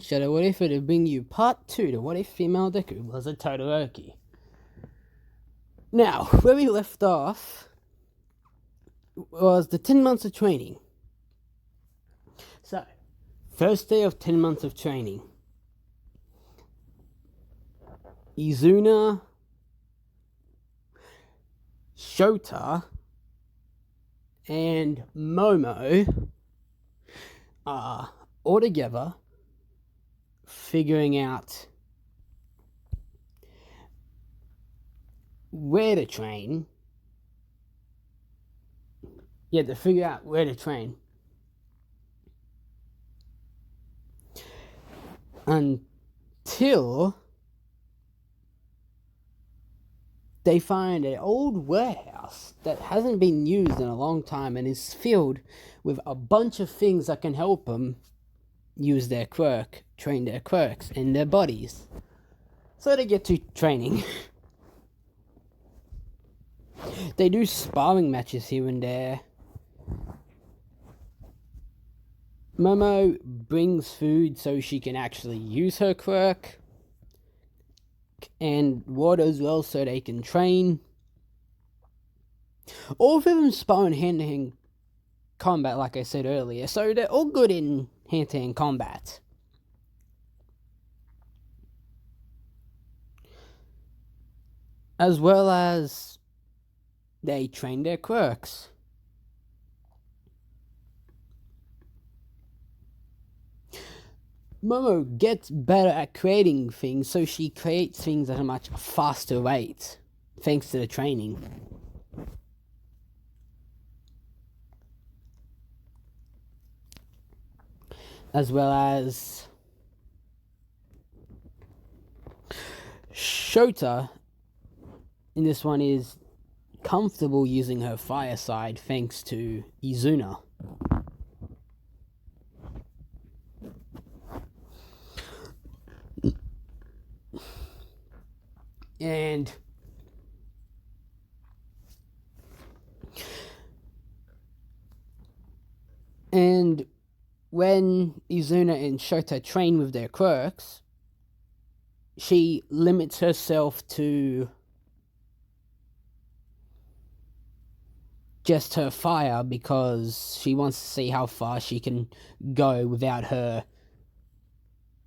Shadow What If to bring you part 2 to What If Female Deku was a todoroki. Now, where we left off was the 10 months of training. So, first day of 10 months of training. Izuna, Shota, and Momo are all together figuring out where to train. Yeah, to figure out where to train. Until they find an old warehouse that hasn't been used in a long time and is filled with a bunch of things that can help them use their quirk, train their quirks in their bodies. So they get to training. They do sparring matches here and there. Momo brings food so she can actually use her quirk, and water as well so they can train. All of them spar in hand-to-hand combat, like I said earlier, so they're all good in hand-to-hand combat. As well as they train their quirks. Momo gets better at creating things, so she creates things at a much faster rate, thanks to the training. As well as Shota, in this one, is comfortable using her fire side thanks to Izuna. And when Izuna and Shota train with their quirks, she limits herself to just her fire because she wants to see how far she can go without her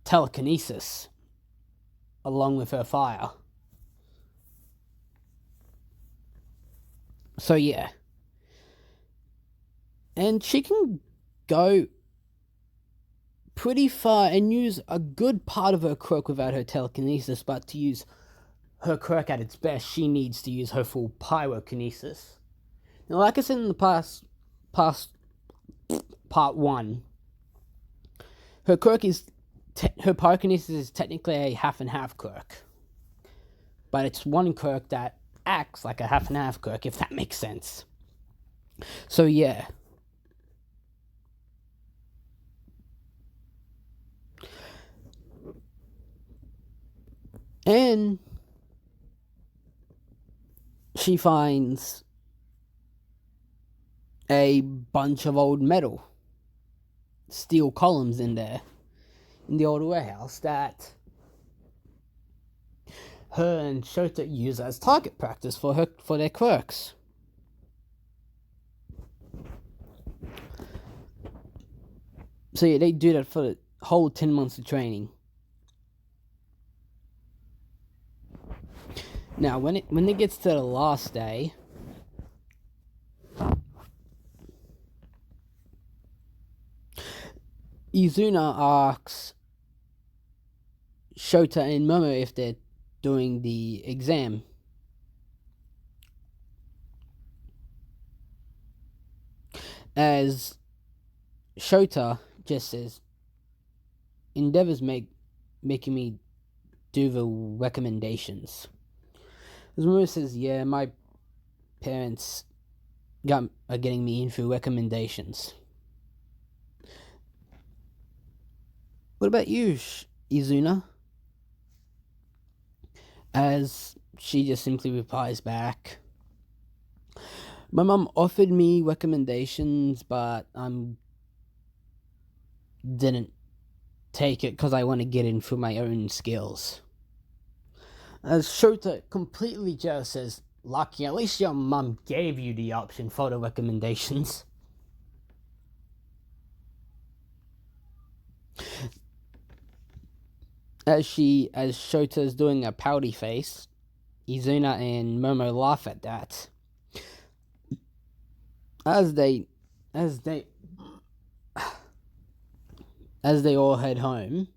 telekinesis along with her fire. So yeah. And she can go pretty far and use a good part of her quirk without her telekinesis, but to use her quirk at its best, she needs to use her full pyrokinesis. Now, like I said in the past part 1, her quirk is her pyrokinesis is technically a half and half quirk, but it's one quirk that acts like a half and half quirk, if that makes sense. So yeah. And she finds a bunch of old metal, steel columns in there, in the old warehouse, that her and Shota use as target practice for their quirks. So yeah, they do that for the whole 10 months of training. Now, when it gets to the last day, Izuna asks Shota and Momo if they're doing the exam. As Shota just says, Endeavor's making me do the recommendations. As Momo says, yeah, my parents are getting me in through recommendations. What about you, Izuna? As she just simply replies back, my mum offered me recommendations, but didn't take it because I want to get in through my own skills. As Shota completely just says, lucky, at least your mum gave you the option for the recommendations. As Shota's doing a pouty face, Izuna and Momo laugh at that. As they all head home.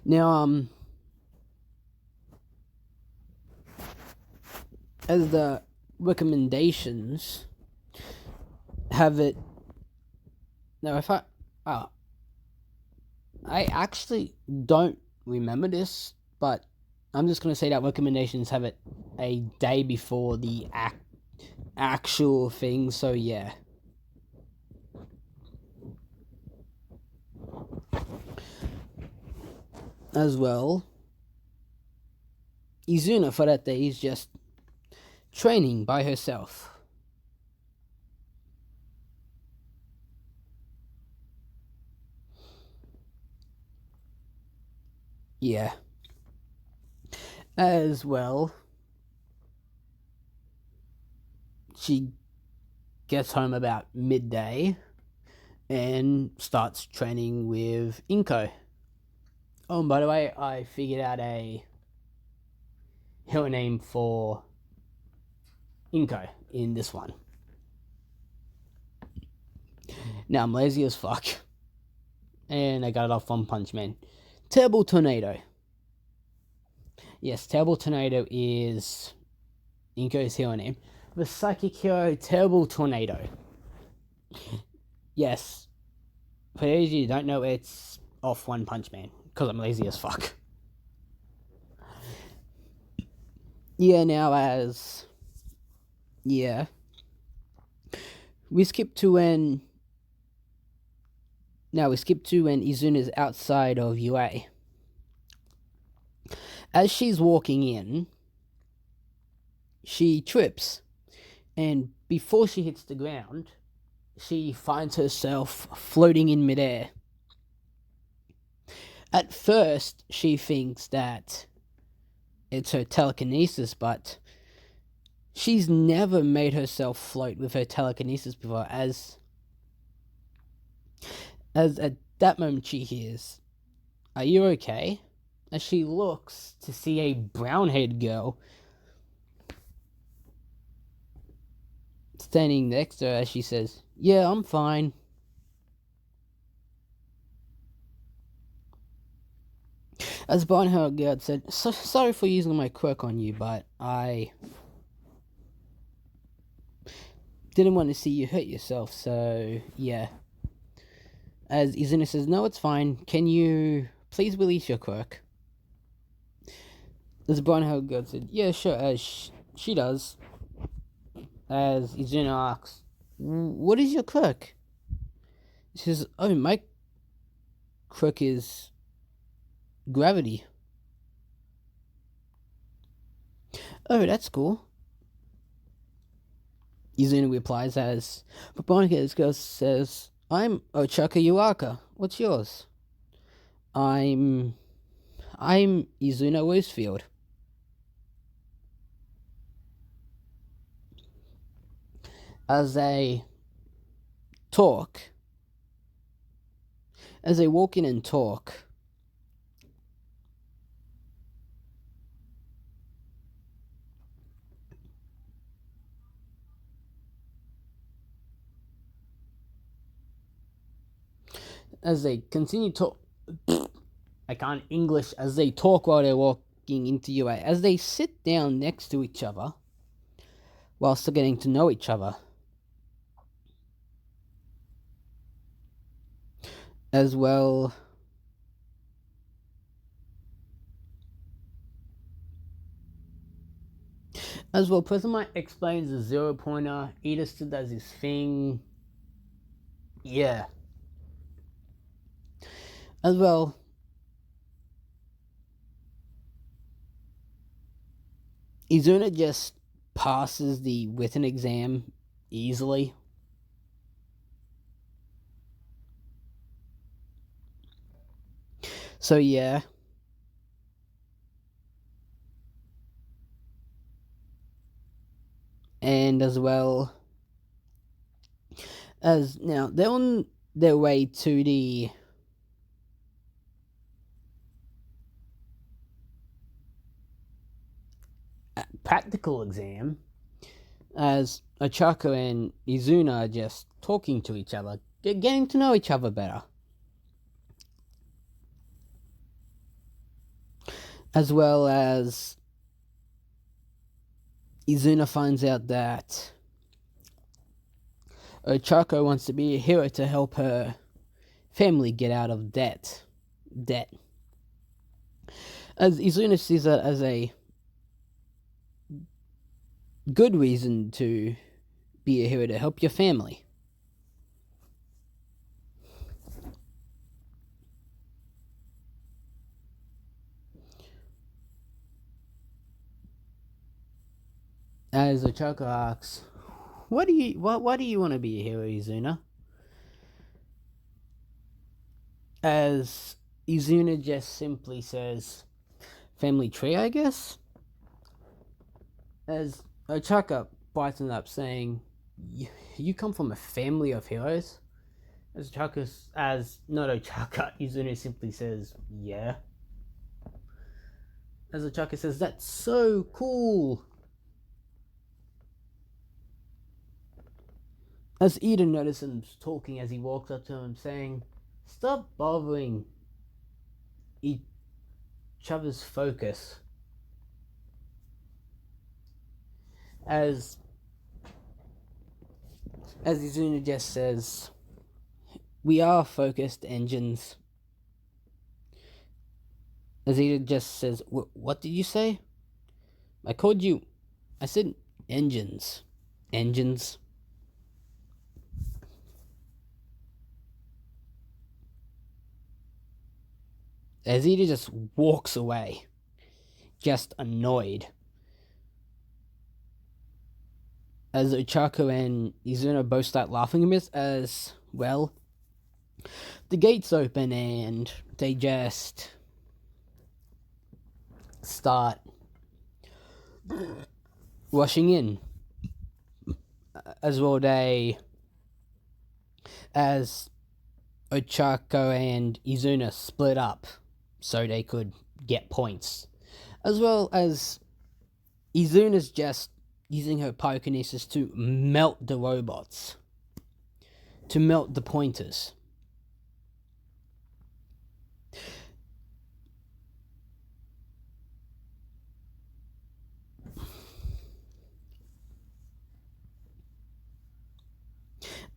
Now, as the recommendations have it. Now, if I actually don't remember this, but I'm just gonna say that recommendations have it a day before the actual thing. So yeah. As well, Izuna for that day is just training by herself. Yeah. As well, she gets home about midday and starts training with Inko. Oh, and by the way, I figured out a hill name for Inko in this one. Now I'm lazy as fuck. And I got it off One Punch Man. Terrible Tornado. Yes, Terrible Tornado is Inko's hero name. The psychic hero, Terrible Tornado. Yes. For those of you who don't know, it's off One Punch Man. Because I'm lazy as fuck. Yeah, now as... Yeah. We skip to when Izuna's outside of UA. As she's walking in, she trips. And before she hits the ground, she finds herself floating in midair. At first, she thinks that it's her telekinesis, but she's never made herself float with her telekinesis before, as at that moment she hears, "Are you okay?" As she looks to see a brown-haired girl standing next to her, as she says, "Yeah, I'm fine." As brown-haired girl said, "Sorry for using my quirk on you, but I didn't want to see you hurt yourself, so yeah." As Izuna says, "No, it's fine. Can you please release your quirk?" As brown-haired girl said, "Yeah, sure," as she does. As Izuna asks, "What is your quirk?" She says, "Oh, my quirk is gravity." "Oh, that's cool." Izuna replies as brown-haired girl says, "I'm Ochaka Yuaka. What's yours?" I'm Izuna Rosefield." As they walk in and talk, as they continue to I can't English, as they talk while they're walking into UA, as they sit down next to each other while still getting to know each other. As well, Prisma explains the 0-pointer. Ida still does his thing. Yeah. As well, Izuna just passes the written exam easily. So yeah. And as well as now they're on their way to the practical exam, as Ochako and Izuna are just talking to each other, getting to know each other better. As well as Izuna finds out that Ochako wants to be a hero to help her family get out of debt. As Izuna sees it as a good reason to be a hero to help your family. As Ochako asks, why do you want to be a hero, Izuna? As Izuna just simply says, family tree, I guess? As Ochako brightens up, saying, you come from a family of heroes? As Izuna simply says, yeah. As Ochako says, that's so cool. As Eden notices him talking as he walks up to him, saying, stop bothering each other's focus. As Izuna just says, we are focused engines. As Eden just says, what did you say? I said engines. Engines. As Ida just walks away, just annoyed. As Ochako and Izuna both start laughing a bit, as well, the gates open and they just start rushing in. As well, as Ochako and Izuna split up so they could get points. As well as Izuna's just using her pyrokinesis to melt the robots. To melt the pointers.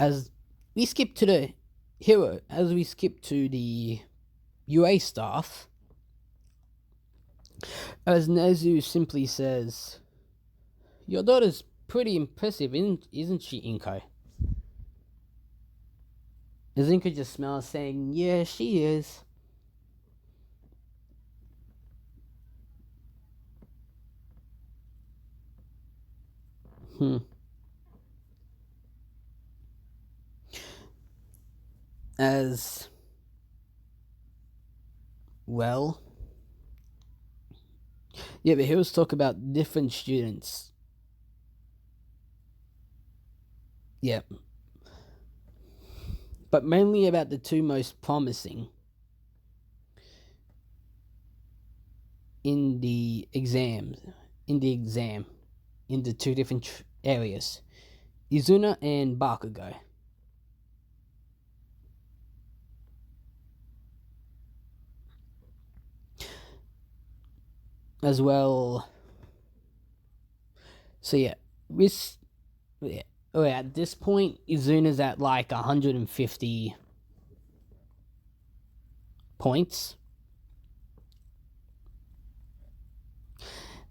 As we skip to the hero, as we skip to the UA staff, as Nezu simply says, your daughter's pretty impressive, isn't she, Inko? As Inko just smiles, saying, yeah, she is. As well, yeah, but heroes talk about different students. Yeah. But mainly about the two most promising in the exam, in the two different areas, Izuna and Bakugo. As well. So yeah, at this point, Izuna's at like 150 points.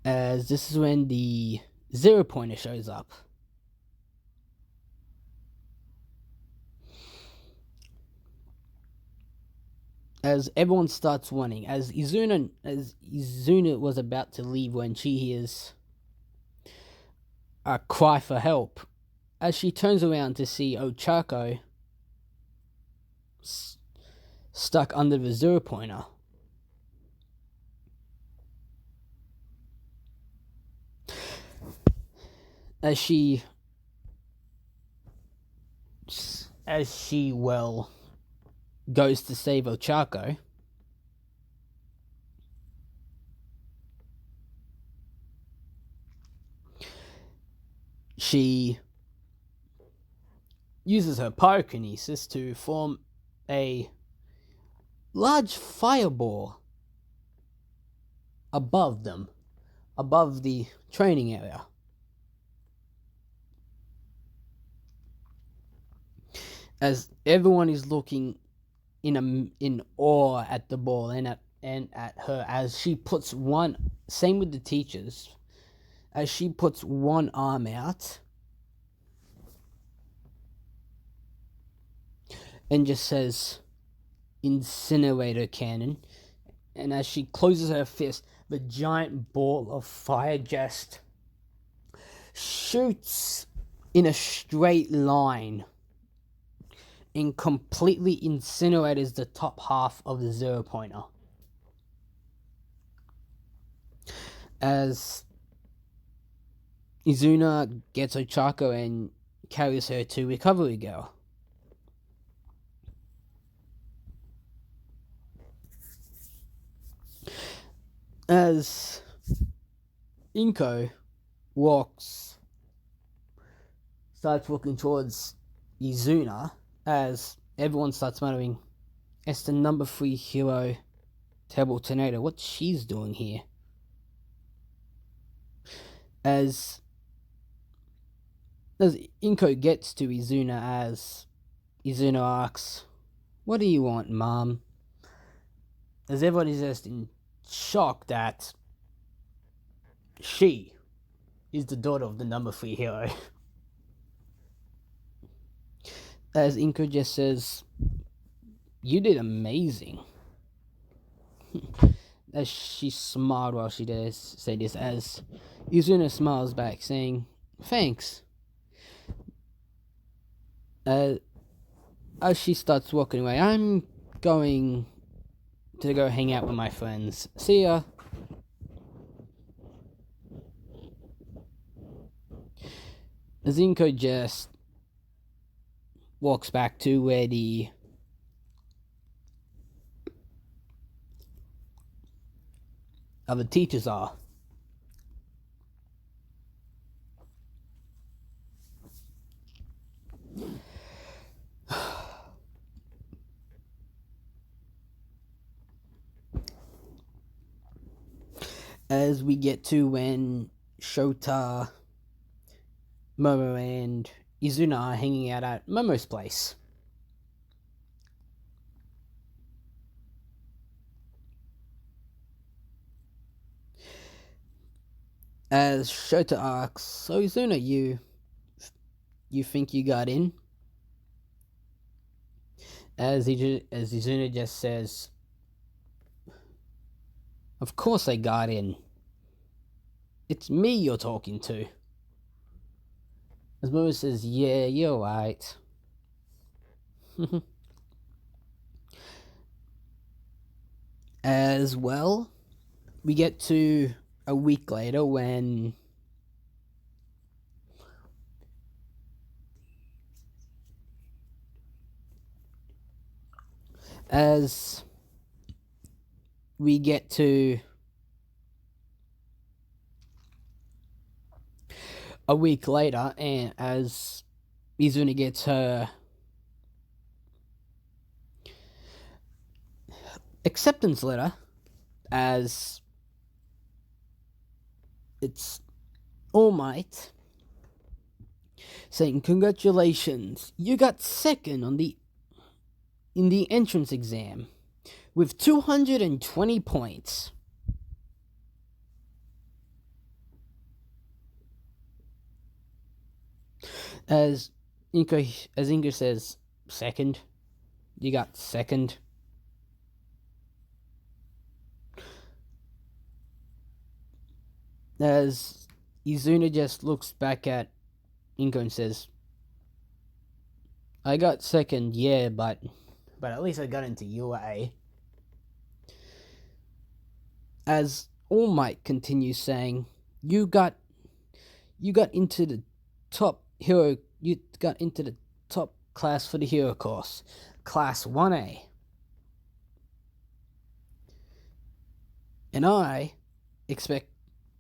As this is when the 0-pointer shows up. As everyone starts running, as Izuna was about to leave when she hears a cry for help, as she turns around to see Ochako stuck under the 0-pointer. As she goes to save Ochako, she uses her pyrokinesis to form a large fireball above them, above the training area. As everyone is looking in awe at the ball and at her, as she puts one, same with the teachers, as she puts one arm out and just says, "Incinerator cannon," and as she closes her fist, the giant ball of fire just shoots in a straight line and completely incinerates the top half of the 0-pointer. As Izuna gets Ochako and carries her to Recovery Girl. As Inko starts walking towards Izuna, as everyone starts muttering, "It's the number 3 hero, Terrible Tornado. What's she's doing here?" As Inko gets to Izuna, as Izuna asks, "What do you want, Mom?" As everyone is just in shock that she is the daughter of the number 3 hero. As Inko just says, "You did amazing." As she smiled while she does say this, as Izuna smiles back, saying, "Thanks." As she starts walking away, "I'm going to go hang out with my friends. See ya." As Inko just walks back to where the other teachers are. As we get to when Shota, Momo, and Izuna are hanging out at Momo's place. As Shota asks, "So Izuna, you think you got in?" As Izuna just says, "Of course I got in. It's me you're talking to." As Momo says, "Yeah, you're right." As well, we get to a week later when as we get to a week later, and as Izuna gets her acceptance letter, as it's All Might saying, "Congratulations, you got second in the entrance exam with 220 points." As Inko says, "Second? You got second?" As Izuna just looks back at Inko and says, I got second, yeah, but at least I got into UA. As All Might continues saying, you got into the top hero. You got into the top class for the hero course, class 1A. And I expect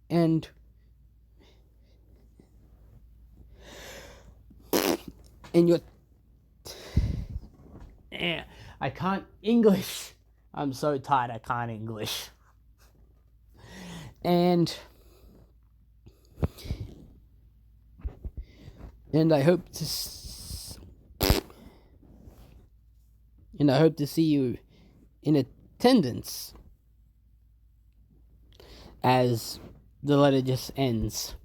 and you're I can't English. I'm so tired I can't English. And I hope to see you in attendance as the letter just ends.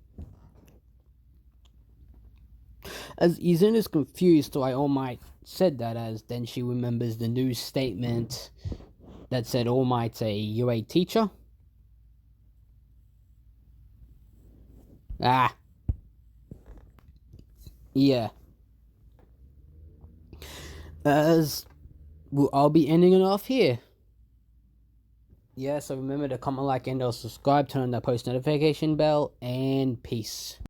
As Izuna's confused why All Might said that, as then she remembers the news statement that said All Might's a UA teacher. Yeah. As I'll be ending it off here. Yeah, so remember to comment, like, and or subscribe, turn on that post notification bell, and peace.